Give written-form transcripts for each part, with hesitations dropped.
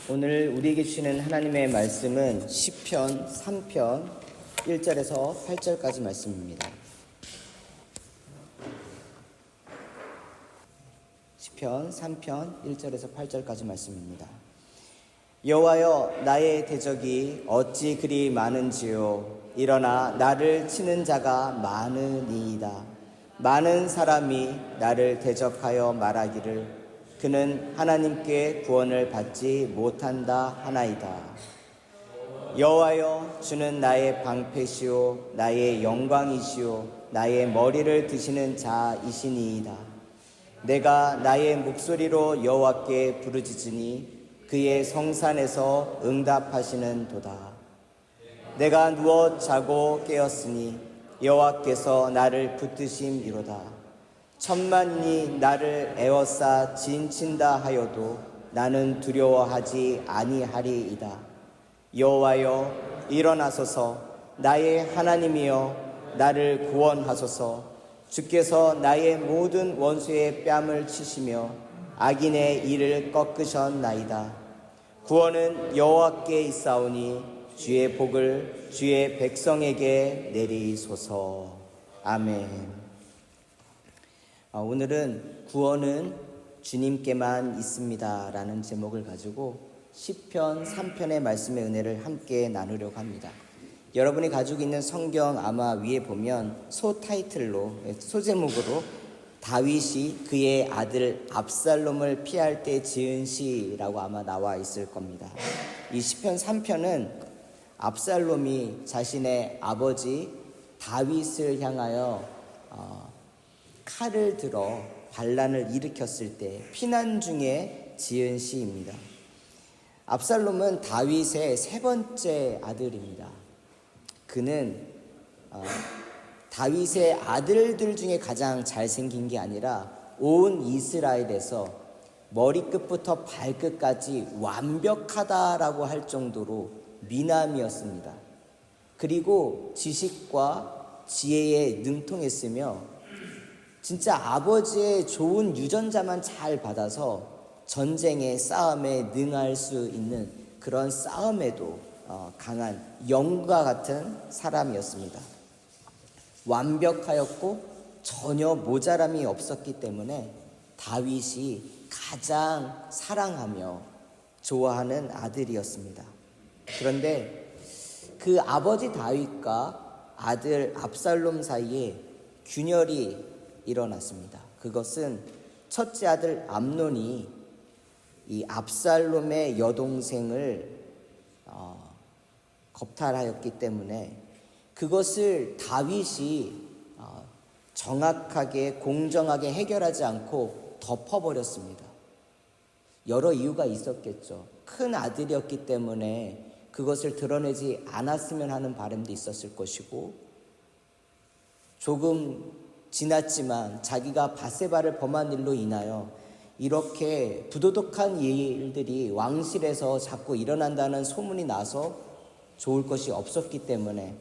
오늘 우리에게 주시는 하나님의 말씀은 시편 3편 1절에서 8절까지 말씀입니다. 시편 3편 1절에서 8절까지 말씀입니다. 여호와여, 나의 대적이 어찌 그리 많은지요. 일어나 나를 치는 자가 많으니이다. 많은 사람이 나를 대적하여 말하기를 그는 하나님께 구원을 받지 못한다 하나이다. 여호와여, 주는 나의 방패시오 나의 영광이시오 나의 머리를 드시는 자이시니이다. 내가 나의 목소리로 여호와께 부르짖으니 그의 성산에서 응답하시는도다. 내가 누워 자고 깨었으니 여호와께서 나를 붙드심이로다. 천만이 나를 에워싸 진친다 하여도 나는 두려워하지 아니하리이다. 여호와여, 일어나소서. 나의 하나님이여, 나를 구원하소서. 주께서 나의 모든 원수의 뺨을 치시며 악인의 이를 꺾으셨나이다. 구원은 여호와께 있사오니 주의 복을 주의 백성에게 내리소서. 아멘. 오늘은 구원은 주님께만 있습니다 라는 제목을 가지고 시편 3편의 말씀의 은혜를 함께 나누려고 합니다. 여러분이 가지고 있는 성경 아마 위에 보면 소제목으로 다윗이 그의 아들 압살롬을 피할 때 지은 시라고 아마 나와 있을 겁니다. 이 시편 3편은 압살롬이 자신의 아버지 다윗을 향하여 칼을 들어 반란을 일으켰을 때 피난 중에 지은 시입니다. 압살롬은 다윗의 세 번째 아들입니다. 그는 다윗의 아들들 중에 가장 잘생긴 게 아니라 온 이스라엘에서 머리끝부터 발끝까지 완벽하다라고 할 정도로 미남이었습니다. 그리고 지식과 지혜에 능통했으며 진짜 아버지의 좋은 유전자만 잘 받아서 전쟁의 싸움에 능할 수 있는 그런 싸움에도 강한 영과 같은 사람이었습니다. 완벽하였고 전혀 모자람이 없었기 때문에 다윗이 가장 사랑하며 좋아하는 아들이었습니다. 그런데 그 아버지 다윗과 아들 압살롬 사이에 균열이 일어났습니다. 그것은 첫째 아들 암논이 이 압살롬의 여동생을 겁탈하였기 때문에 그것을 다윗이 정확하게 공정하게 해결하지 않고 덮어버렸습니다. 여러 이유가 있었겠죠. 큰 아들이었기 때문에 그것을 드러내지 않았으면 하는 바람도 있었을 것이고, 조금 지났지만 자기가 밧세바를 범한 일로 인하여 이렇게 부도덕한 일들이 왕실에서 자꾸 일어난다는 소문이 나서 좋을 것이 없었기 때문에,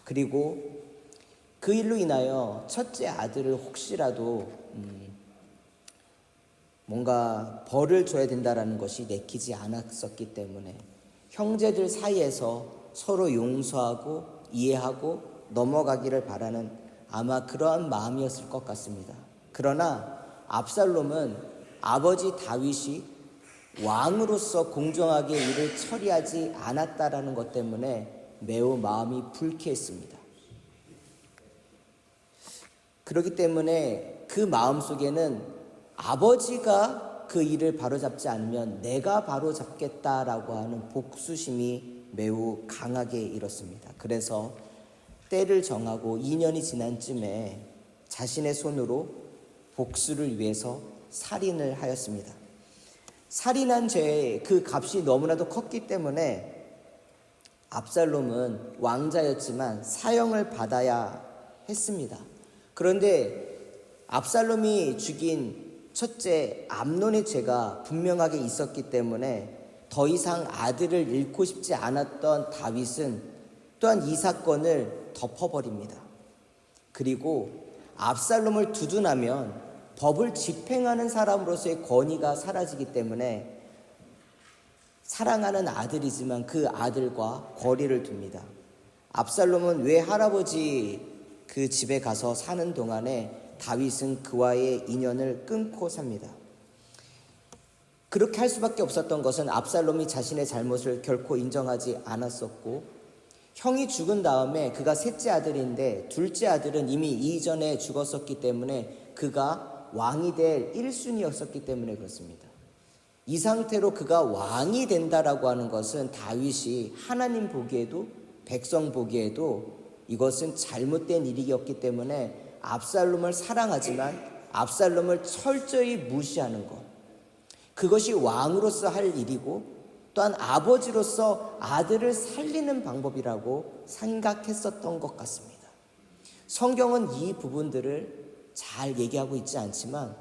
그리고 그 일로 인하여 첫째 아들을 혹시라도 뭔가 벌을 줘야 된다라는 것이 내키지 않았었기 때문에 형제들 사이에서 서로 용서하고 이해하고 넘어가기를 바라는 아마 그러한 마음이었을 것 같습니다. 그러나 압살롬은 아버지 다윗이 왕으로서 공정하게 일을 처리하지 않았다라는 것 때문에 매우 마음이 불쾌했습니다. 그렇기 때문에 그 마음속에는 아버지가 그 일을 바로잡지 않으면 내가 바로잡겠다라고 하는 복수심이 매우 강하게 일었습니다. 그래서 때를 정하고 2년이 지난 쯤에 자신의 손으로 복수를 위해서 살인을 하였습니다. 살인한 죄의 그 값이 너무나도 컸기 때문에 압살롬은 왕자였지만 사형을 받아야 했습니다. 그런데 압살롬이 죽인 첫째 암논의 죄가 분명하게 있었기 때문에 더 이상 아들을 잃고 싶지 않았던 다윗은 또한 이 사건을 덮어버립니다. 그리고 압살롬을 두둔하면 법을 집행하는 사람으로서의 권위가 사라지기 때문에 사랑하는 아들이지만 그 아들과 거리를 둡니다. 압살롬은 왜 할아버지 그 집에 가서 사는 동안에 다윗은 그와의 인연을 끊고 삽니다. 그렇게 할 수밖에 없었던 것은 압살롬이 자신의 잘못을 결코 인정하지 않았었고, 형이 죽은 다음에 그가 셋째 아들인데 둘째 아들은 이미 이전에 죽었었기 때문에 그가 왕이 될 1순위였었기 때문에 그렇습니다. 이 상태로 그가 왕이 된다라고 하는 것은 다윗이 하나님 보기에도 백성 보기에도 이것은 잘못된 일이었기 때문에 압살롬을 사랑하지만 압살롬을 철저히 무시하는 것, 그것이 왕으로서 할 일이고 또한 아버지로서 아들을 살리는 방법이라고 생각했었던 것 같습니다. 성경은 이 부분들을 잘 얘기하고 있지 않지만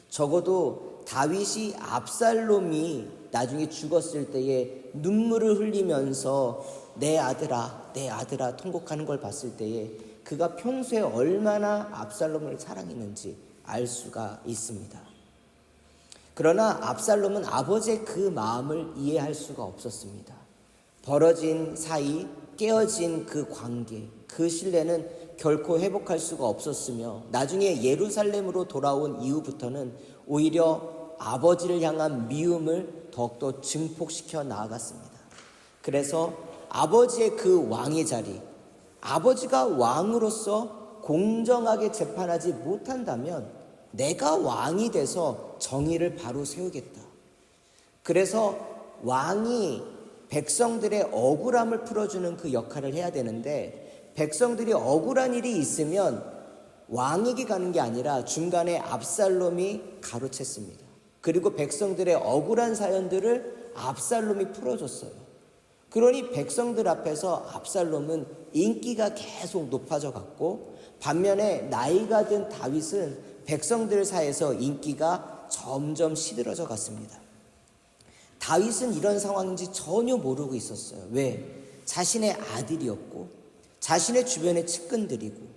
적어도 다윗이 압살롬이 나중에 죽었을 때에 눈물을 흘리면서 내 아들아 통곡하는 걸 봤을 때에 그가 평소에 얼마나 압살롬을 사랑했는지 알 수가 있습니다. 그러나 압살롬은 아버지의 그 마음을 이해할 수가 없었습니다. 벌어진 사이, 깨어진 그 관계, 그 신뢰는 결코 회복할 수가 없었으며 나중에 예루살렘으로 돌아온 이후부터는 오히려 아버지를 향한 미움을 더욱더 증폭시켜 나아갔습니다. 그래서 아버지의 그 왕의 자리, 아버지가 왕으로서 공정하게 재판하지 못한다면 내가 왕이 돼서 정의를 바로 세우겠다. 그래서 왕이 백성들의 억울함을 풀어주는 그 역할을 해야 되는데 백성들이 억울한 일이 있으면 왕에게 가는 게 아니라 중간에 압살롬이 가로챘습니다. 그리고 백성들의 억울한 사연들을 압살롬이 풀어줬어요. 그러니 백성들 앞에서 압살롬은 인기가 계속 높아져 갔고 반면에 나이가 든 다윗은 백성들 사이에서 인기가 점점 시들어져 갔습니다. 다윗은 이런 상황인지 전혀 모르고 있었어요. 왜? 자신의 아들이었고 자신의 주변의 측근들이고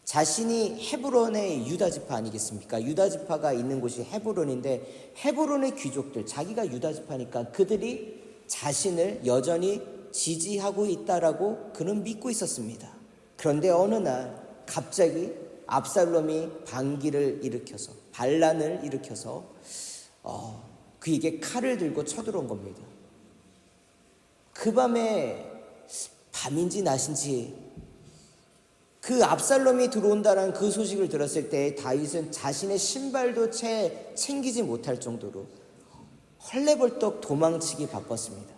자신이 헤브론의 유다지파 아니겠습니까? 유다지파가 있는 곳이 헤브론인데 헤브론의 귀족들, 자기가 유다지파니까 그들이 자신을 여전히 지지하고 있다라고 그는 믿고 있었습니다. 그런데 어느 날 갑자기 압살롬이 반란을 일으켜서 그에게 칼을 들고 쳐들어온 겁니다. 그 밤에 밤인지 낮인지 그 압살롬이 들어온다는 그 소식을 들었을 때 다윗은 자신의 신발도 채 챙기지 못할 정도로 헐레벌떡 도망치기 바빴습니다.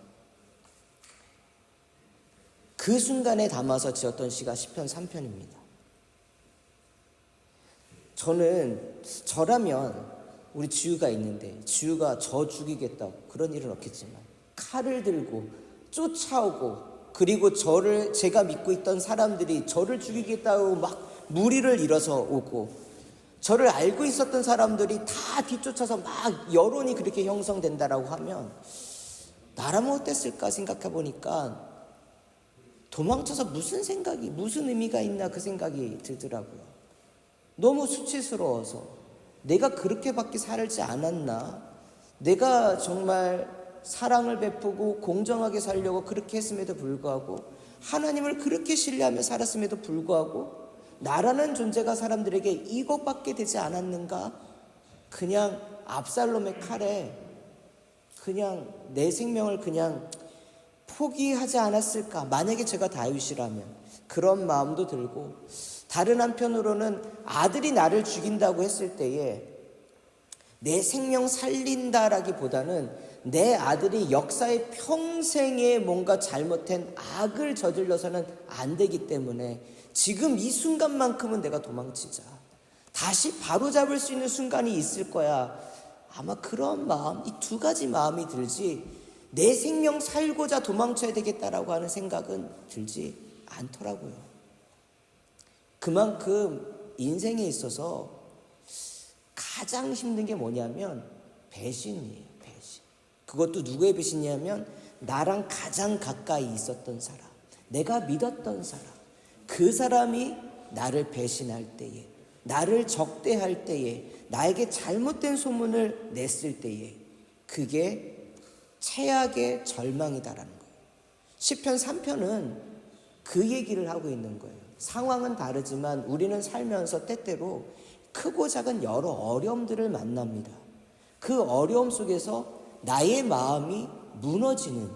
그 순간에 담아서 지었던 시가 시편 3편입니다. 저라면 우리 지우가 있는데 지우가 저 죽이겠다고 그런 일은 없겠지만 칼을 들고 쫓아오고 그리고 제가 믿고 있던 사람들이 저를 죽이겠다고 막 무리를 일어서 오고 저를 알고 있었던 사람들이 다 뒤쫓아서 막 여론이 그렇게 형성된다라고 하면 나라면 어땠을까 생각해 보니까 도망쳐서 무슨 의미가 있나 그 생각이 들더라고요. 너무 수치스러워서 내가 그렇게밖에 살지 않았나? 내가 정말 사랑을 베푸고 공정하게 살려고 그렇게 했음에도 불구하고 하나님을 그렇게 신뢰하며 살았음에도 불구하고 나라는 존재가 사람들에게 이것밖에 되지 않았는가? 그냥 압살롬의 칼에 그냥 내 생명을 그냥 포기하지 않았을까? 만약에 제가 다윗이라면 그런 마음도 들고 다른 한편으로는 아들이 나를 죽인다고 했을 때에 내 생명 살린다라기보다는 내 아들이 역사의 평생에 뭔가 잘못된 악을 저질러서는 안 되기 때문에 지금 이 순간만큼은 내가 도망치자. 다시 바로잡을 수 있는 순간이 있을 거야. 아마 그런 마음, 이 두 가지 마음이 들지 내 생명 살고자 도망쳐야 되겠다라고 하는 생각은 들지 않더라고요. 그만큼 인생에 있어서 가장 힘든 게 뭐냐면 배신이에요. 배신. 그것도 누구의 배신이냐면 나랑 가장 가까이 있었던 사람, 내가 믿었던 사람, 그 사람이 나를 배신할 때에, 나를 적대할 때에, 나에게 잘못된 소문을 냈을 때에 그게 최악의 절망이다라는 거예요. 시편 3편은 그 얘기를 하고 있는 거예요. 상황은 다르지만 우리는 살면서 때때로 크고 작은 여러 어려움들을 만납니다. 그 어려움 속에서 나의 마음이 무너지는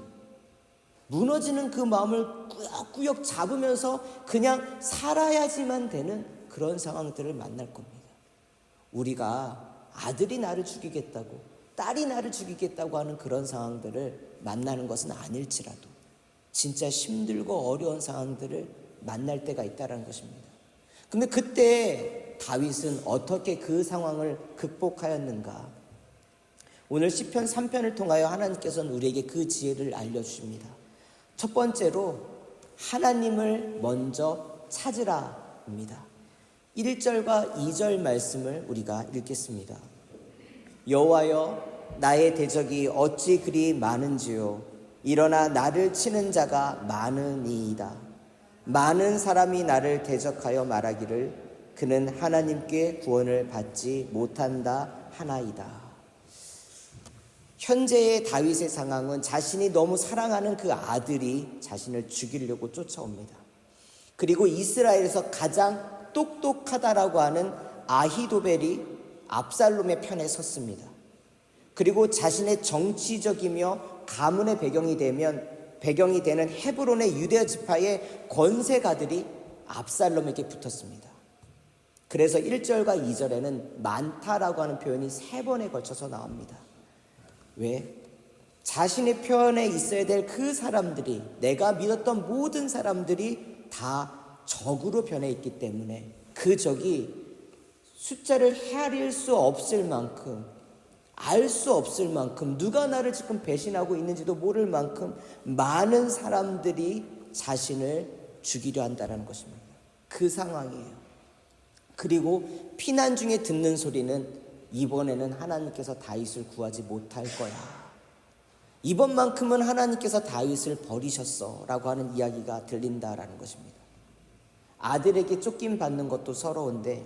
그 마음을 꾸역꾸역 잡으면서 그냥 살아야지만 되는 그런 상황들을 만날 겁니다. 우리가 아들이 나를 죽이겠다고, 딸이 나를 죽이겠다고 하는 그런 상황들을 만나는 것은 아닐지라도 진짜 힘들고 어려운 상황들을 만날 때가 있다는 것입니다. 근데 그때 다윗은 어떻게 그 상황을 극복하였는가? 오늘 시편 3편을 통하여 하나님께서는 우리에게 그 지혜를 알려주십니다. 첫 번째로 하나님을 먼저 찾으라입니다. 1절과 2절 말씀을 우리가 읽겠습니다. 여호와여, 나의 대적이 어찌 그리 많은지요. 일어나 나를 치는 자가 많으니이다. 많은 사람이 나를 대적하여 말하기를 그는 하나님께 구원을 받지 못한다 하나이다. 현재의 다윗의 상황은 자신이 너무 사랑하는 그 아들이 자신을 죽이려고 쫓아옵니다. 그리고 이스라엘에서 가장 똑똑하다라고 하는 아히도벨이 압살롬의 편에 섰습니다. 그리고 자신의 정치적이며 가문의 배경이 되는 헤브론의 유대 지파의 권세가들이 압살롬에게 붙었습니다. 그래서 1절과 2절에는 많다라고 하는 표현이 3번에 걸쳐서 나옵니다. 왜? 자신의 편에 있어야 될 그 사람들이, 내가 믿었던 모든 사람들이 다 적으로 변해 있기 때문에 그 적이 숫자를 헤아릴 수 없을 만큼, 알 수 없을 만큼, 누가 나를 지금 배신하고 있는지도 모를 만큼 많은 사람들이 자신을 죽이려 한다는 것입니다. 그 상황이에요. 그리고 피난 중에 듣는 소리는 이번에는 하나님께서 다윗을 구하지 못할 거야. 이번만큼은 하나님께서 다윗을 버리셨어 라고 하는 이야기가 들린다라는 것입니다. 아들에게 쫓김 받는 것도 서러운데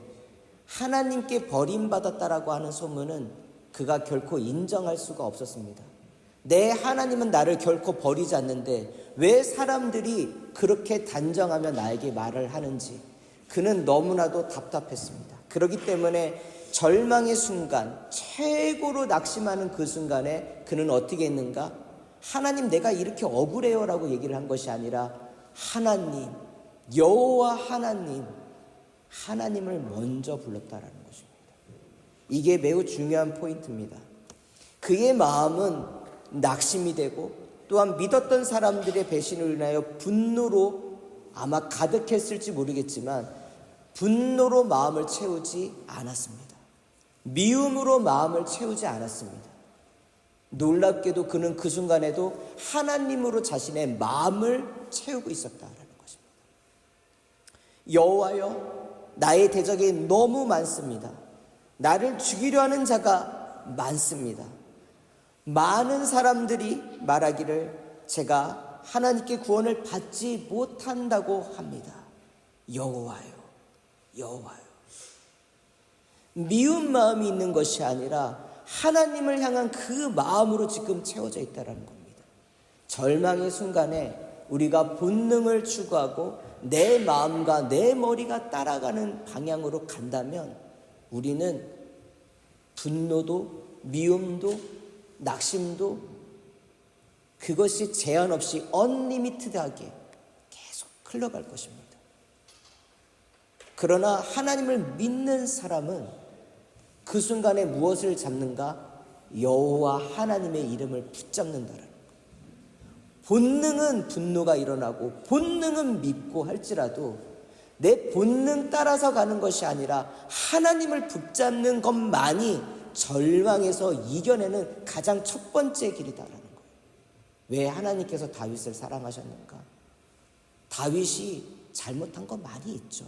하나님께 버림받았다라고 하는 소문은 그가 결코 인정할 수가 없었습니다. 내 하나님은 나를 결코 버리지 않는데 왜 사람들이 그렇게 단정하며 나에게 말을 하는지 그는 너무나도 답답했습니다. 그렇기 때문에 절망의 순간, 최고로 낙심하는 그 순간에 그는 어떻게 했는가? 하나님, 내가 이렇게 억울해요 라고 얘기를 한 것이 아니라 하나님, 여호와 하나님을 먼저 불렀다라는 것입니다. 이게 매우 중요한 포인트입니다. 그의 마음은 낙심이 되고 또한 믿었던 사람들의 배신을 인하여 분노로 아마 가득했을지 모르겠지만 분노로 마음을 채우지 않았습니다. 미움으로 마음을 채우지 않았습니다. 놀랍게도 그는 그 순간에도 하나님으로 자신의 마음을 채우고 있었다라는 것입니다. 여호와여, 나의 대적이 너무 많습니다. 나를 죽이려 하는 자가 많습니다. 많은 사람들이 말하기를 제가 하나님께 구원을 받지 못한다고 합니다. 여호와여. 미운 마음이 있는 것이 아니라 하나님을 향한 그 마음으로 지금 채워져 있다는 겁니다. 절망의 순간에 우리가 본능을 추구하고 내 마음과 내 머리가 따라가는 방향으로 간다면 우리는 분노도 미움도 낙심도 그것이 제한 없이 언리미티드하게 계속 흘러갈 것입니다. 그러나 하나님을 믿는 사람은 그 순간에 무엇을 잡는가? 여호와 하나님의 이름을 붙잡는다라는 거예요. 본능은 분노가 일어나고 본능은 믿고 할지라도 내 본능 따라서 가는 것이 아니라 하나님을 붙잡는 것만이 절망에서 이겨내는 가장 첫 번째 길이다라는 거예요. 왜 하나님께서 다윗을 사랑하셨는가? 다윗이 잘못한 거 많이 있죠.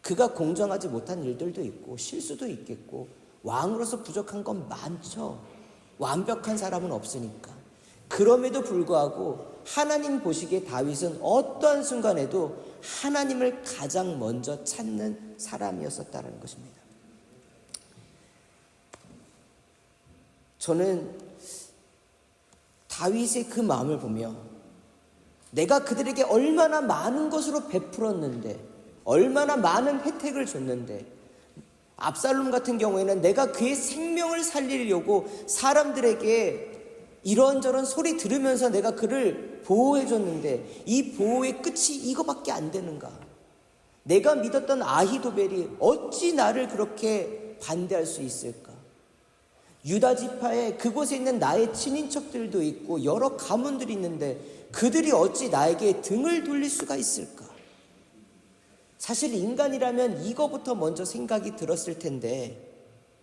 그가 공정하지 못한 일들도 있고 실수도 있겠고 왕으로서 부족한 건 많죠. 완벽한 사람은 없으니까. 그럼에도 불구하고 하나님 보시기에 다윗은 어떠한 순간에도 하나님을 가장 먼저 찾는 사람이었었다는 것입니다. 저는 다윗의 그 마음을 보며 내가 그들에게 얼마나 많은 것으로 베풀었는데, 얼마나 많은 혜택을 줬는데, 압살롬 같은 경우에는 내가 그의 생명을 살리려고 사람들에게 이런저런 소리 들으면서 내가 그를 보호해줬는데 이 보호의 끝이 이거밖에 안 되는가? 내가 믿었던 아히도벨이 어찌 나를 그렇게 반대할 수 있을까? 유다 지파에 그곳에 있는 나의 친인척들도 있고 여러 가문들이 있는데 그들이 어찌 나에게 등을 돌릴 수가 있을까? 사실 인간이라면 이거부터 먼저 생각이 들었을 텐데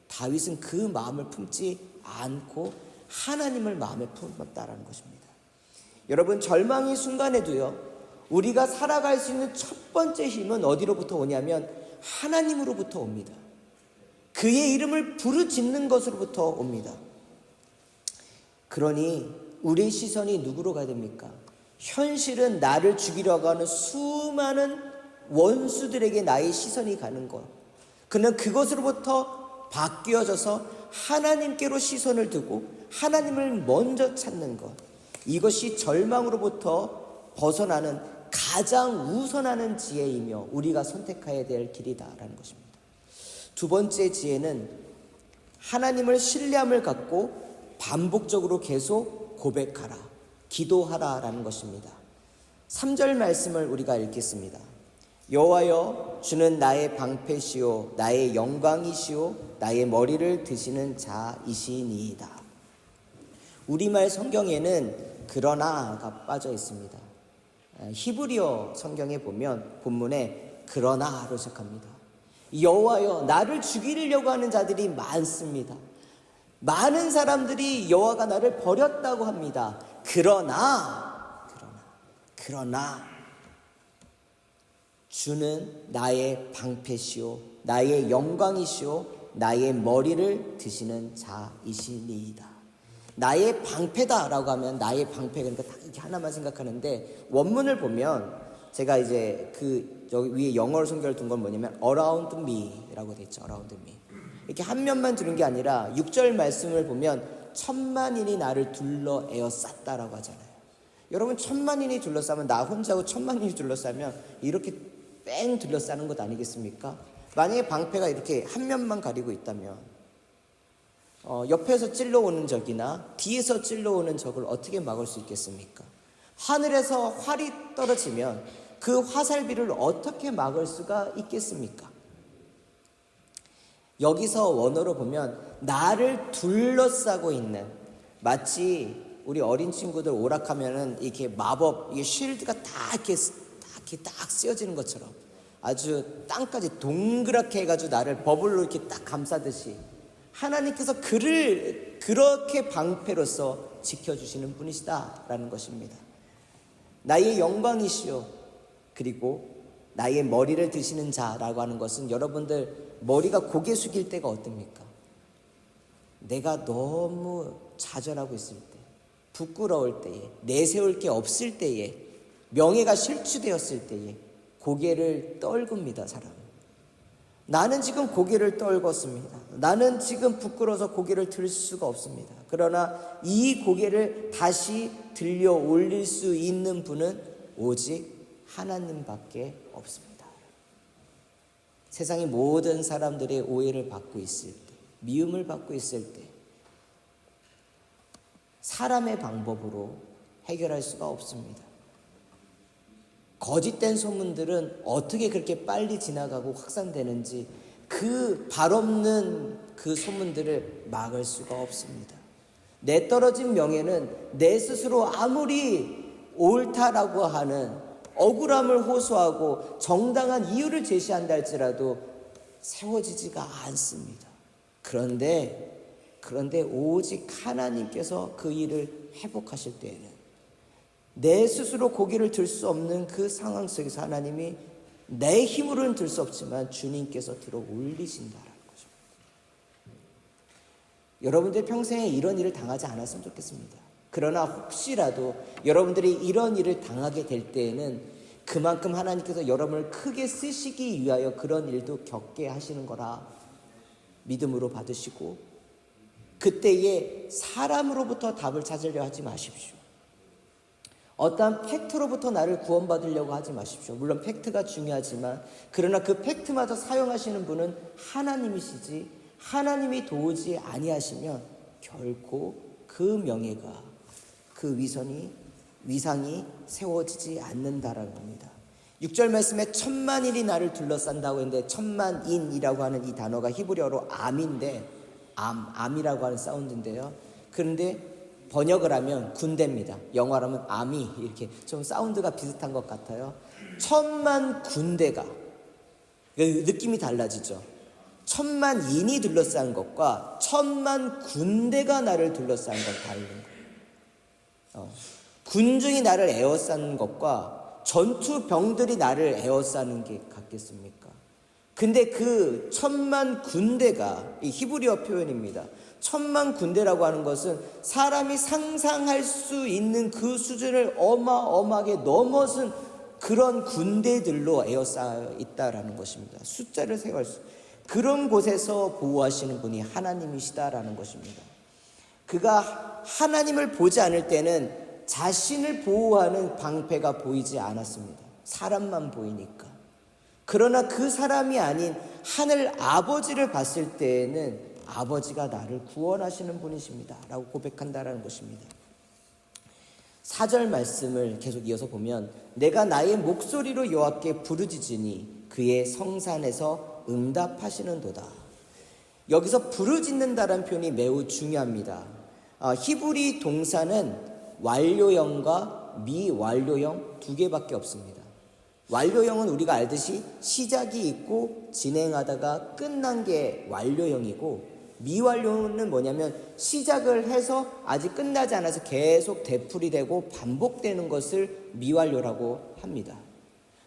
다윗은 그 마음을 품지 않고 하나님을 마음에 품었다라는 것입니다. 여러분, 절망의 순간에도요, 우리가 살아갈 수 있는 첫 번째 힘은 어디로부터 오냐면 하나님으로부터 옵니다. 그의 이름을 부르짖는 것으로부터 옵니다. 그러니 우리의 시선이 누구로 가야 됩니까? 현실은 나를 죽이려고 하는 수많은 원수들에게 나의 시선이 가는 것. 그는 그것으로부터 바뀌어져서 하나님께로 시선을 두고 하나님을 먼저 찾는 것. 이것이 절망으로부터 벗어나는 가장 우선하는 지혜이며 우리가 선택해야 될 길이다라는 것입니다. 두 번째 지혜는 하나님을 신뢰함을 갖고 반복적으로 계속 고백하라, 기도하라라는 것입니다. 3절 말씀을 우리가 읽겠습니다. 여호와여, 주는 나의 방패시오 나의 영광이시오 나의 머리를 드시는 자이시니이다. 우리말 성경에는 그러나가 빠져 있습니다. 히브리어 성경에 보면 본문에 그러나로 시작합니다. 여호와여, 나를 죽이려고 하는 자들이 많습니다. 많은 사람들이 여호와가 나를 버렸다고 합니다. 그러나 주는 나의 방패시오 나의 영광이시오 나의 머리를 드시는 자이시니이다. 나의 방패다라고 하면 나의 방패, 그러니까 딱 이렇게 하나만 생각하는데 원문을 보면 제가 이제 여기 위에 영어로 성경을 둔 건 뭐냐면 around me라고 돼 있죠. around me. 이렇게 한 면만 두는 게 아니라 6절 말씀을 보면 천만인이 나를 둘러 에워쌌다라고 하잖아요. 여러분, 천만인이 둘러싸면, 나 혼자고 천만인이 둘러싸면 이렇게 뺑 둘러싸는 것 아니겠습니까? 만약에 방패가 이렇게 한 면만 가리고 있다면 옆에서 찔러오는 적이나 뒤에서 찔러오는 적을 어떻게 막을 수 있겠습니까? 하늘에서 활이 떨어지면 그 화살비를 어떻게 막을 수가 있겠습니까? 여기서 원어로 보면 나를 둘러싸고 있는, 마치 우리 어린 친구들 오락하면은 이렇게 마법, 이게 쉴드가 이렇게 딱 쓰여지는 것처럼 아주 땅까지 동그랗게 해가지고 나를 버블로 이렇게 딱 감싸듯이 하나님께서 그를 그렇게 방패로서 지켜주시는 분이시다라는 것입니다. 나의 영광이시오, 그리고 나의 머리를 드시는 자라고 하는 것은, 여러분들 머리가 고개 숙일 때가 어떻습니까? 내가 너무 좌절하고 있을 때, 부끄러울 때에, 내세울 게 없을 때에, 명예가 실추되었을 때에 고개를 떨굽니다. 사람은. 나는 지금 고개를 떨궜습니다. 나는 지금 부끄러워서 고개를 들 수가 없습니다. 그러나 이 고개를 다시 들려 올릴 수 있는 분은 오직 하나님밖에 없습니다. 세상의 모든 사람들의 오해를 받고 있을 때, 미움을 받고 있을 때 사람의 방법으로 해결할 수가 없습니다. 거짓된 소문들은 어떻게 그렇게 빨리 지나가고 확산되는지, 그 발없는 그 소문들을 막을 수가 없습니다. 내 떨어진 명예는 내 스스로 아무리 옳다라고 하는 억울함을 호소하고 정당한 이유를 제시한다 할지라도 세워지지가 않습니다. 그런데 오직 하나님께서 그 일을 회복하실 때에는 내 스스로 고개를 들 수 없는 그 상황 속에서 하나님이 내 힘으로는 들 수 없지만 주님께서 들어 올리신다라는 거죠. 여러분들 평생에 이런 일을 당하지 않았으면 좋겠습니다. 그러나 혹시라도 여러분들이 이런 일을 당하게 될 때에는 그만큼 하나님께서 여러분을 크게 쓰시기 위하여 그런 일도 겪게 하시는 거라 믿음으로 받으시고, 그때에 사람으로부터 답을 찾으려 하지 마십시오. 어떠한 팩트로부터 나를 구원받으려고 하지 마십시오. 물론 팩트가 중요하지만 그러나 그 팩트마저 사용하시는 분은 하나님이시지, 하나님이 도우지 아니하시면 결코 그 명예가, 그 위상이 세워지지 않는다라는 겁니다. 6절 말씀에 천만인이 나를 둘러싼다고 했는데 천만인이라고 하는 이 단어가 히브리어로 암인데 암이라고 하는 사운드인데요. 그런데 번역을 하면 군대입니다. 영어로 하면 아미, 이렇게 좀 사운드가 비슷한 것 같아요. 천만 군대가, 느낌이 달라지죠. 천만인이 둘러싼 것과 천만 군대가 나를 둘러싼 건 다른 거예요. 군중이 나를 에워싼 것과 전투병들이 나를 에워싸는 게 같겠습니까? 근데 그 천만 군대가 이 히브리어 표현입니다. 천만 군대라고 하는 것은 사람이 상상할 수 있는 그 수준을 어마어마하게 넘어선 그런 군대들로 에워싸여 있다라는 것입니다. 숫자를 세울 수, 그런 곳에서 보호하시는 분이 하나님이시다라는 것입니다. 그가 하나님을 보지 않을 때는 자신을 보호하는 방패가 보이지 않았습니다. 사람만 보이니까. 그러나 그 사람이 아닌 하늘 아버지를 봤을 때에는 아버지가 나를 구원하시는 분이십니다 라고 고백한다라는 것입니다. 4절 말씀을 계속 이어서 보면 내가 나의 목소리로 여호와께 부르짖으니 그의 성산에서 응답하시는도다. 여기서 부르짖는다라는 표현이 매우 중요합니다. 히브리 동사는 완료형과 미완료형 두 개밖에 없습니다. 완료형은 우리가 알듯이 시작이 있고 진행하다가 끝난 게 완료형이고, 미완료는 뭐냐면 시작을 해서 아직 끝나지 않아서 계속 되풀이되고 반복되는 것을 미완료라고 합니다.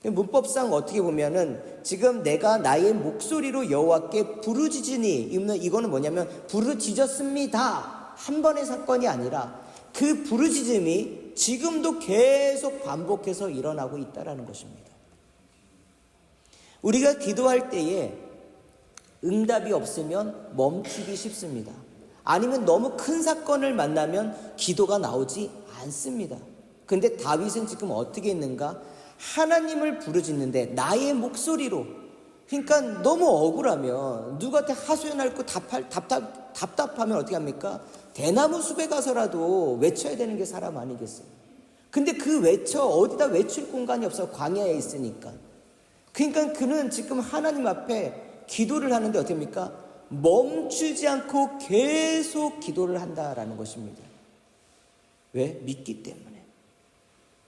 문법상 어떻게 보면은 지금 내가 나의 목소리로 여호와께 부르짖으니, 이거는 뭐냐면 부르짖었습니다, 한 번의 사건이 아니라 그 부르짖음이 지금도 계속 반복해서 일어나고 있다는 것입니다. 우리가 기도할 때에 응답이 없으면 멈추기 쉽습니다. 아니면 너무 큰 사건을 만나면 기도가 나오지 않습니다. 근데 다윗은 지금 어떻게 했는가? 하나님을 부르짖는데 나의 목소리로, 그러니까 너무 억울하면 누구한테 하소연할 거 답답하면 어떻게 합니까? 대나무 숲에 가서라도 외쳐야 되는 게 사람 아니겠어요? 근데 어디다 외칠 공간이 없어. 광야에 있으니까. 그러니까 그는 지금 하나님 앞에 기도를 하는데 어떻게 합니까? 멈추지 않고 계속 기도를 한다라는 것입니다. 왜? 믿기 때문에.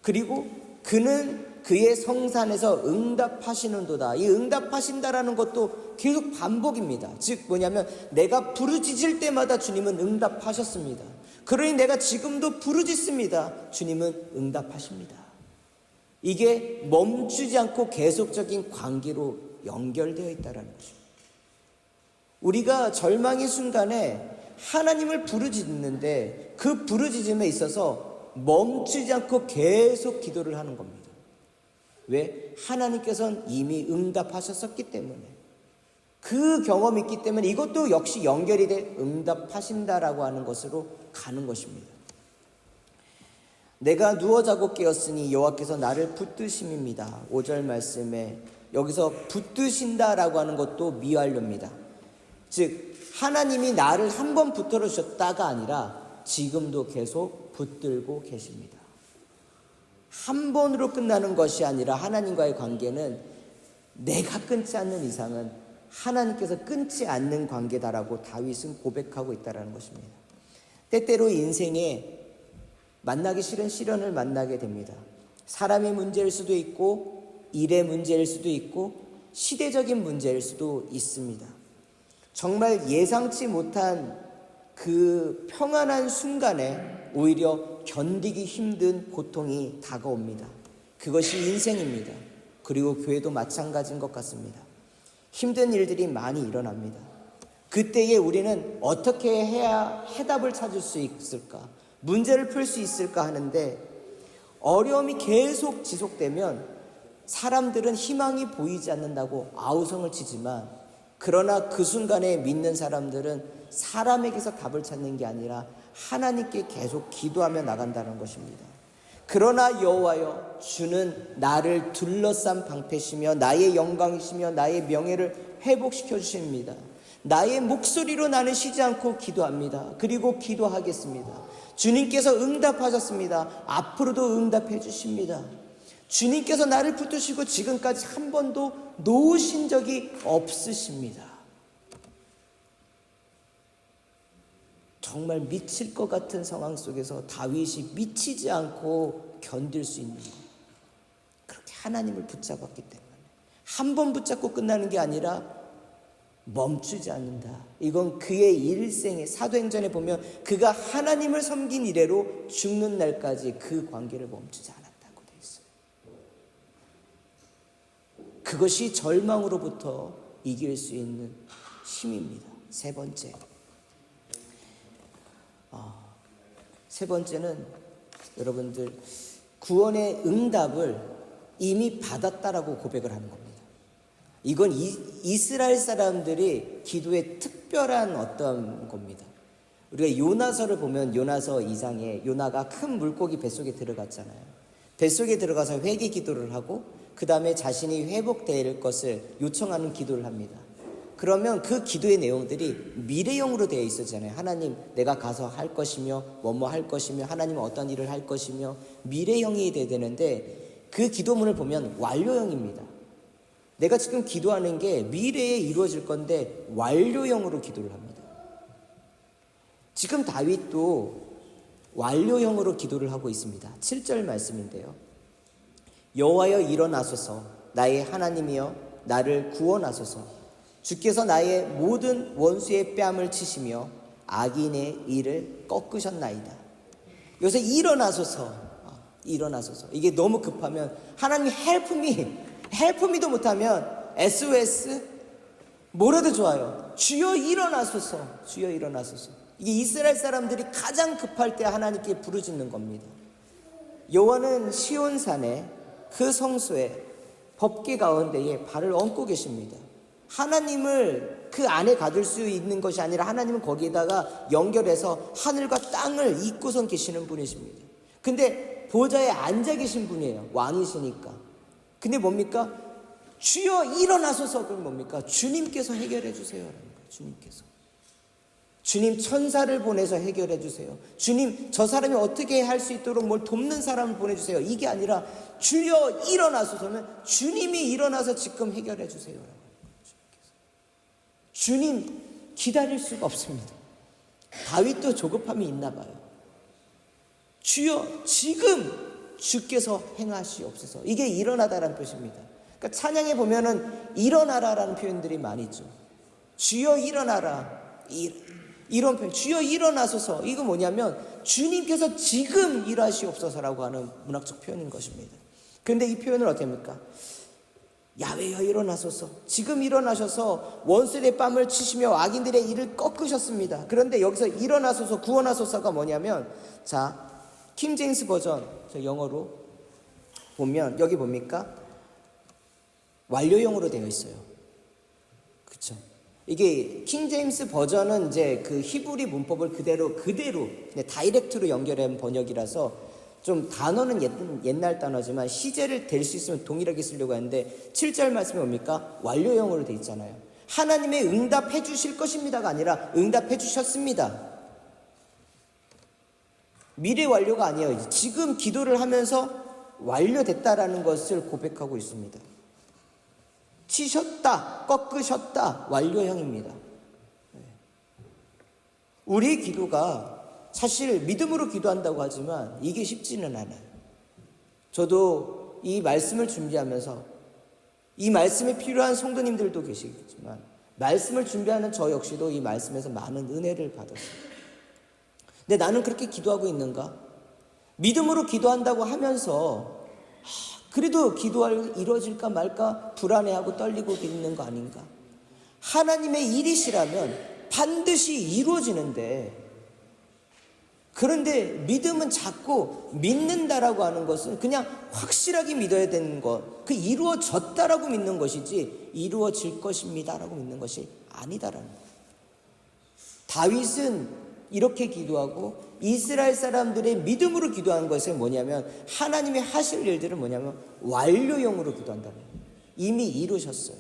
그리고 그는 그의 성산에서 응답하시는도다. 이 응답하신다라는 것도 계속 반복입니다. 즉 뭐냐면 내가 부르짖을 때마다 주님은 응답하셨습니다. 그러니 내가 지금도 부르짖습니다. 주님은 응답하십니다. 이게 멈추지 않고 계속적인 관계로 연결되어 있다는 것입니다. 우리가 절망의 순간에 하나님을 부르짖는데 그 부르짖음에 있어서 멈추지 않고 계속 기도를 하는 겁니다. 왜? 하나님께서는 이미 응답하셨었기 때문에, 그 경험이 있기 때문에 이것도 역시 연결이 돼 응답하신다라고 하는 것으로 가는 것입니다. 내가 누워 자고 깨었으니 여호와께서 나를 붙드심입니다. 5절 말씀에 여기서 붙드신다라고 하는 것도 미완료입니다. 즉 하나님이 나를 한 번 붙들어 주셨다가 아니라 지금도 계속 붙들고 계십니다. 한 번으로 끝나는 것이 아니라 하나님과의 관계는 내가 끊지 않는 이상은 하나님께서 끊지 않는 관계다라고 다윗은 고백하고 있다는 것입니다. 때때로 인생에 만나기 싫은 시련을 만나게 됩니다. 사람의 문제일 수도 있고 일의 문제일 수도 있고 시대적인 문제일 수도 있습니다. 정말 예상치 못한 그 평안한 순간에 오히려 견디기 힘든 고통이 다가옵니다. 그것이 인생입니다. 그리고 교회도 마찬가지인 것 같습니다. 힘든 일들이 많이 일어납니다. 그때에 우리는 어떻게 해야 해답을 찾을 수 있을까? 문제를 풀 수 있을까 하는데 어려움이 계속 지속되면 사람들은 희망이 보이지 않는다고 아우성을 치지만 그러나 그 순간에 믿는 사람들은 사람에게서 답을 찾는 게 아니라 하나님께 계속 기도하며 나간다는 것입니다. 그러나 여호와여, 주는 나를 둘러싼 방패시며 나의 영광이시며 나의 명예를 회복시켜 주십니다. 나의 목소리로 나는 쉬지 않고 기도합니다. 그리고 기도하겠습니다. 주님께서 응답하셨습니다. 앞으로도 응답해 주십니다. 주님께서 나를 붙드시고 지금까지 한 번도 놓으신 적이 없으십니다. 정말 미칠 것 같은 상황 속에서 다윗이 미치지 않고 견딜 수 있는 것, 그렇게 하나님을 붙잡았기 때문에 한 번 붙잡고 끝나는 게 아니라 멈추지 않는다. 이건 그의 일생에, 사도행전에 보면 그가 하나님을 섬긴 이래로 죽는 날까지 그 관계를 멈추지 않았다고 되어 있어요. 그것이 절망으로부터 이길 수 있는 힘입니다. 세 번째는 여러분들, 구원의 응답을 이미 받았다라고 고백을 하는 겁니다. 이건 이스라엘 사람들이 기도의 특별한 어떤 겁니다. 우리가 요나서를 보면 요나서 2장에 요나가 큰 물고기 뱃속에 들어갔잖아요. 뱃속에 들어가서 회개 기도를 하고 그 다음에 자신이 회복될 것을 요청하는 기도를 합니다. 그러면 그 기도의 내용들이 미래형으로 되어 있었잖아요. 하나님, 내가 가서 할 것이며 뭐뭐 할 것이며 하나님은 어떤 일을 할 것이며 미래형이 돼야 되는데, 그 기도문을 보면 완료형입니다. 내가 지금 기도하는 게 미래에 이루어질 건데 완료형으로 기도를 합니다. 지금 다윗도 완료형으로 기도를 하고 있습니다. 7절 말씀인데요. 여호와여 일어나소서, 나의 하나님이여 나를 구원하소서. 주께서 나의 모든 원수의 뺨을 치시며 악인의 일을 꺾으셨나이다. 여기서 일어나소서. 이게 너무 급하면 하나님 헬프미도 못하면 SOS 뭐라도 좋아요. 주여 일어나소서. 이게 이스라엘 사람들이 가장 급할 때 하나님께 부르짖는 겁니다. 여호와는 시온산에 그 성소에 법궤 가운데에 발을 얹고 계십니다. 하나님을 그 안에 가둘 수 있는 것이 아니라 하나님은 거기에다가 연결해서 하늘과 땅을 잇고선 계시는 분이십니다. 근데 보좌에 앉아 계신 분이에요. 왕이시니까. 근데 뭡니까? 주여 일어나소서. 그럼 뭡니까? 주님께서 해결해 주세요라는 거예요. 주님 천사를 보내서 해결해 주세요. 주님, 저 사람이 어떻게 할 수 있도록 뭘 돕는 사람을 보내주세요. 이게 아니라 주여 일어나소서면 주님이 일어나서 지금 해결해 주세요라는 거예요. 주님 기다릴 수가 없습니다. 다윗도 조급함이 있나 봐요. 주여 지금 주께서 행하시옵소서. 이게 일어나다라는 뜻입니다. 그러니까 찬양에 보면은 일어나라라는 표현들이 많이 있죠. 주여 일어나라, 이런 표현. 주여 일어나소서. 이거 뭐냐면 주님께서 지금 일하시옵소서라고 하는 문학적 표현인 것입니다. 그런데 이 표현을 어떻게 합니까? 야훼여 일어나소서. 지금 일어나셔서 원수의 뺨을 치시며 악인들의 일을 꺾으셨습니다. 그런데 여기서 일어나소서, 구원하소서가 뭐냐면, 자, 킹 제임스 버전, 저 영어로 보면 여기 뭡니까? 완료형으로 되어 있어요. 그렇죠? 이게 킹 제임스 버전은 이제 그 히브리 문법을 그대로 다이렉트로 연결한 번역이라서 좀 단어는 옛날 단어지만 시제를 될 수 있으면 동일하게 쓰려고 하는데 7절 말씀이 뭡니까? 완료형으로 되어 있잖아요. 하나님의 응답해 주실 것입니다가 아니라 응답해 주셨습니다. 미래 완료가 아니에요. 지금 기도를 하면서 완료됐다라는 것을 고백하고 있습니다. 치셨다, 꺾으셨다, 완료형입니다. 우리의 기도가 사실 믿음으로 기도한다고 하지만 이게 쉽지는 않아요. 저도 이 말씀을 준비하면서 이 말씀이 필요한 성도님들도 계시겠지만 말씀을 준비하는 저 역시도 이 말씀에서 많은 은혜를 받았어요. 근데 나는 그렇게 기도하고 있는가? 믿음으로 기도한다고 하면서 그래도 기도할 이루어질까 말까 불안해하고 떨리고 있는 거 아닌가? 하나님의 일이시라면 반드시 이루어지는데 그런데 믿음은 자꾸 믿는다라고 하는 것은 그냥 확실하게 믿어야 되는 것, 그 이루어졌다라고 믿는 것이지 이루어질 것입니다라고 믿는 것이 아니다라는 거예요. 다윗은 이렇게 기도하고 이스라엘 사람들의 믿음으로 기도하는 것은 뭐냐면 하나님이 하실 일들은 뭐냐면 완료형으로 기도한다는 거예요. 이미 이루셨어요.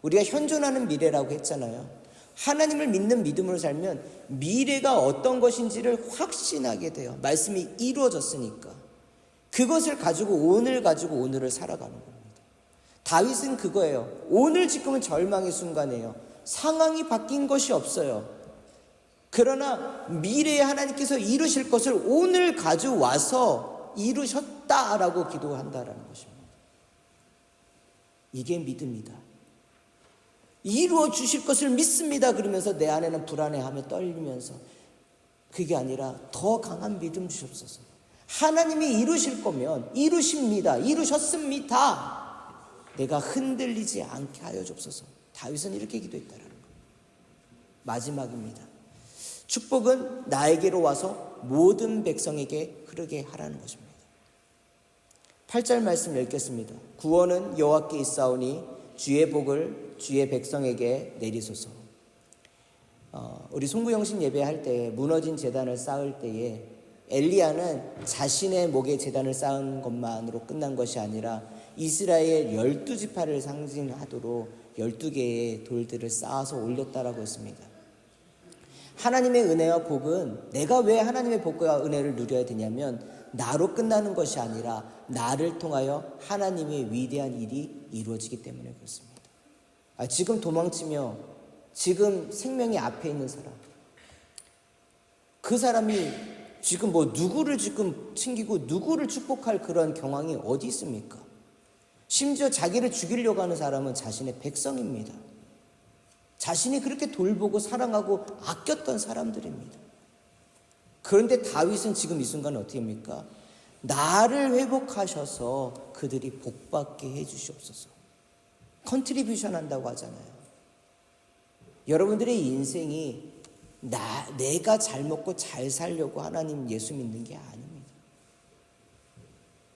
우리가 현존하는 미래라고 했잖아요. 하나님을 믿는 믿음으로 살면 미래가 어떤 것인지를 확신하게 돼요. 말씀이 이루어졌으니까. 그것을 가지고 오늘을 살아가는 겁니다. 다윗은 그거예요. 오늘 지금은 절망의 순간이에요. 상황이 바뀐 것이 없어요. 그러나 미래에 하나님께서 이루실 것을 오늘 가져와서 이루셨다라고 기도한다라는 것입니다. 이게 믿음이다. 이루어 주실 것을 믿습니다. 그러면서 내 안에는 불안해하며 떨리면서, 그게 아니라 더 강한 믿음 주옵소서. 하나님이 이루실 거면 이루십니다. 이루셨습니다. 내가 흔들리지 않게 하여 주옵소서. 다윗은 이렇게 기도했다라는 거예요. 마지막입니다. 축복은 나에게로 와서 모든 백성에게 흐르게 하라는 것입니다. 8절 말씀 읽겠습니다. 구원은 여호와께 있사오니 주의 복을 주의 백성에게 내리소서. 우리 송구영신 예배할 때 무너진 제단을 쌓을 때에 엘리야는 자신의 목에 제단을 쌓은 것만으로 끝난 것이 아니라 이스라엘 12지파를 상징하도록 12개의 돌들을 쌓아서 올렸다라고 했습니다. 하나님의 은혜와 복은 내가 왜 하나님의 복과 은혜를 누려야 되냐면 나로 끝나는 것이 아니라 나를 통하여 하나님의 위대한 일이 이루어지기 때문에 그렇습니다. 지금 도망치며 지금 생명이 앞에 있는 사람, 그 사람이 지금 누구를 지금 챙기고 누구를 축복할 그런 경황이 어디 있습니까? 심지어 자기를 죽이려고 하는 사람은 자신의 백성입니다. 자신이 그렇게 돌보고 사랑하고 아꼈던 사람들입니다. 그런데 다윗은 지금 이 순간에 어떻게 합니까? 나를 회복하셔서 그들이 복받게 해주시옵소서. 컨트리뷰션 한다고 하잖아요. 여러분들의 인생이 내가 잘 먹고 잘 살려고 하나님 예수 믿는 게 아닙니다.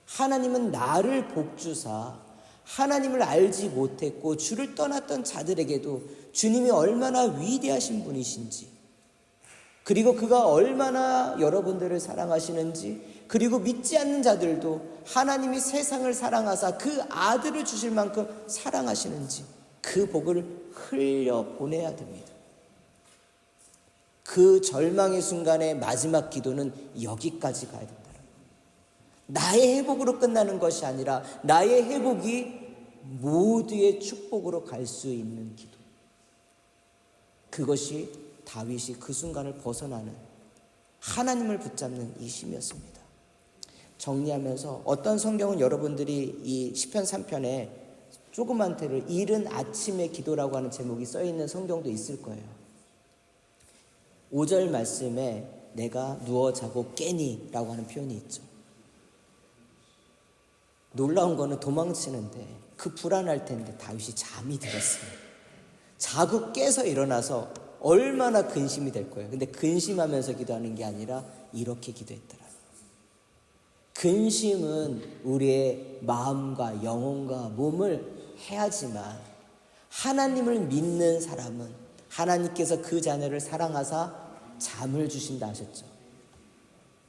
하나님은 나를 복주사 하나님을 알지 못했고 주를 떠났던 자들에게도 주님이 얼마나 위대하신 분이신지, 그리고 그가 얼마나 여러분들을 사랑하시는지, 그리고 믿지 않는 자들도 하나님이 세상을 사랑하사 그 아들을 주실 만큼 사랑하시는지 그 복을 흘려보내야 됩니다. 그 절망의 순간의 마지막 기도는 여기까지 가야 된다. 나의 회복으로 끝나는 것이 아니라 나의 회복이 모두의 축복으로 갈 수 있는 기도. 그것이 다윗이 그 순간을 벗어나는, 하나님을 붙잡는 이 힘이었습니다. 정리하면서 어떤 성경은 여러분들이 이 시편 3편에 조그만 태를 이른 아침의 기도라고 하는 제목이 써있는 성경도 있을 거예요. 5절 말씀에 내가 누워 자고 깨니 라고 하는 표현이 있죠. 놀라운 거는 도망치는데 그 불안할 텐데 다윗이 잠이 들었습니다. 자고 깨서 일어나서 얼마나 근심이 될 거예요. 근데 근심하면서 기도하는 게 아니라 이렇게 기도했더라. 근심은 우리의 마음과 영혼과 몸을 해하지만 하나님을 믿는 사람은 하나님께서 그 자녀를 사랑하사 잠을 주신다 하셨죠.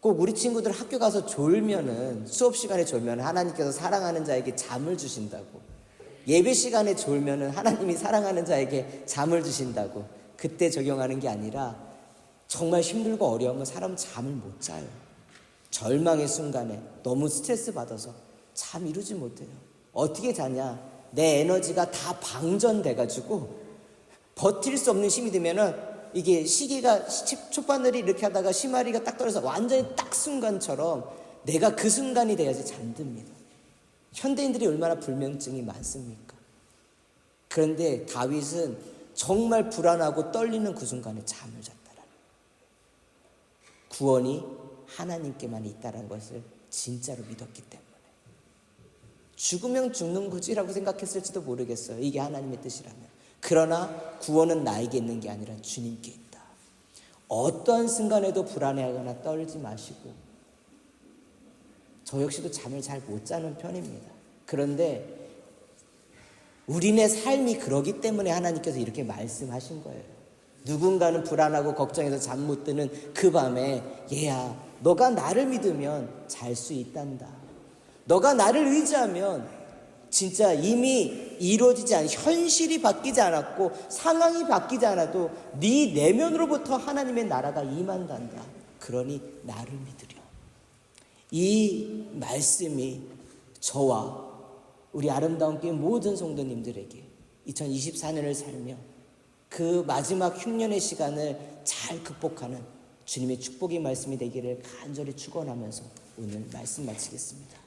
꼭 우리 친구들 학교 가서 졸면은, 수업 시간에 졸면 하나님께서 사랑하는 자에게 잠을 주신다고, 예배 시간에 졸면은 하나님이 사랑하는 자에게 잠을 주신다고, 그때 적용하는 게 아니라 정말 힘들고 어려우면 사람은 잠을 못 자요. 절망의 순간에 너무 스트레스 받아서 잠 이루지 못해요. 어떻게 자냐? 내 에너지가 다 방전돼가지고 버틸 수 없는 힘이 들면은 이게 시계가 촛바늘이 이렇게 하다가 시마리가 딱 떨어져서 완전히 딱 순간처럼 내가 그 순간이 돼야지 잠듭니다. 현대인들이 얼마나 불면증이 많습니까? 그런데 다윗은 정말 불안하고 떨리는 그 순간에 잠을 잤다라는, 구원이 하나님께만 있다는 것을 진짜로 믿었기 때문에 죽으면 죽는 거지라고 생각했을지도 모르겠어요. 이게 하나님의 뜻이라면. 그러나 구원은 나에게 있는 게 아니라 주님께 있다. 어떤 순간에도 불안해하거나 떨지 마시고, 저 역시도 잠을 잘 못 자는 편입니다. 그런데 우리네 삶이 그러기 때문에 하나님께서 이렇게 말씀하신 거예요. 누군가는 불안하고 걱정해서 잠 못 드는 그 밤에, 얘야, 너가 나를 믿으면 잘 수 있단다. 너가 나를 의지하면 진짜 이미 이루어지지 않은, 현실이 바뀌지 않았고 상황이 바뀌지 않아도 네 내면으로부터 하나님의 나라가 임한단다. 그러니 나를 믿으려. 이 말씀이 저와 우리 아름다운 교회 모든 성도님들에게 2024년을 살며 그 마지막 흉년의 시간을 잘 극복하는 주님의 축복의 말씀이 되기를 간절히 축원하면서 오늘 말씀 마치겠습니다.